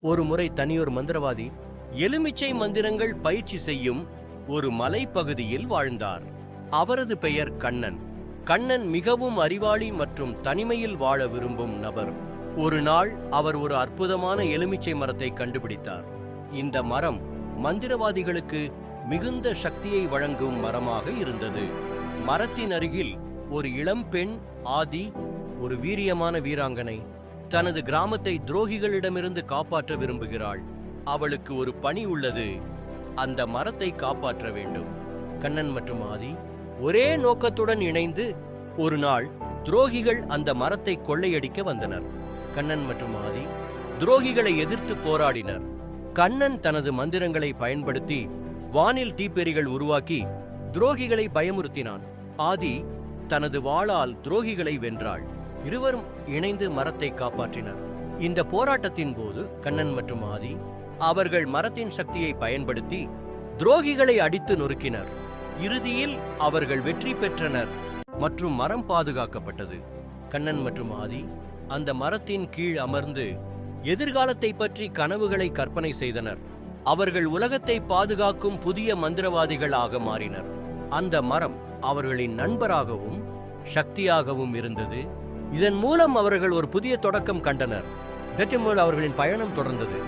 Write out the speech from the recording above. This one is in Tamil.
ஒரு முறை தனியொரு மந்திரவாதி எலுமிச்சை மந்திரங்கள் பயிற்சி செய்யும் ஒரு மலைப்பகுதியில் வாழ்ந்தார். அவரது பெயர் கண்ணன். கண்ணன் மிகவும் அறிவாளி மற்றும் தனிமையில் வாழ விரும்பும் நபர். ஒரு நாள் அவர் ஒரு அற்புதமான எலுமிச்சை மரத்தை கண்டுபிடித்தார். இந்த மரம் மந்திரவாதிகளுக்கு மிகுந்த சக்தியை வழங்கும் மரமாக இருந்தது. மரத்தின் அருகில் ஒரு இளம் பெண் ஆதி, ஒரு வீரியமான வீராங்கனை, தனது கிராமத்தை துரோகிகளிடமிருந்து காப்பாற்ற விரும்புகிறாள். அவளுக்கு ஒரு பணி உள்ளது, அந்த மரத்தை காப்பாற்ற வேண்டும். கண்ணன் மற்றும் ஆதி ஒரே நோக்கத்துடன் இணைந்து ஒரு நாள் துரோகிகள் அந்த மரத்தை கொள்ளையடிக்க வந்தனர். கண்ணன் மற்றும் ஆதி துரோகிகளை எதிர்த்து போராடினர். கண்ணன் தனது மந்திரங்களை பயன்படுத்தி வானில் தீப்பெறிகள் உருவாக்கி துரோகிகளை பயமுறுத்தினான். ஆதி தனது வாளால் துரோகிகளை வென்றாள். இருவரும் இணைந்து மரத்தை காப்பாற்றினர். இந்த போராட்டத்தின் போது கண்ணன் மற்றும் ஆதி அவர்கள் மரத்தின் சக்தியை பயன்படுத்தி துரோகிகளை அடித்து நொறுக்கினர். இறுதியில் அவர்கள் வெற்றி பெற்றனர் மற்றும் மரம் பாதுகாக்கப்பட்டது. கண்ணன் மற்றும் ஆதி அந்த மரத்தின் கீழ் அமர்ந்து எதிர்காலத்தை பற்றி கனவுகளை கற்பனை செய்தனர். அவர்கள் உலகத்தை பாதுகாக்கும் புதிய மந்திரவாதிகள் ஆக மாறினர். அந்த மரம் அவர்களின் நண்பராகவும் சக்தியாகவும் இருந்தது. இதன் மூலம் அவர்கள் ஒரு புதிய தொடக்கம் கண்டனர். அவர்களின் பயணம் தொடர்ந்தது.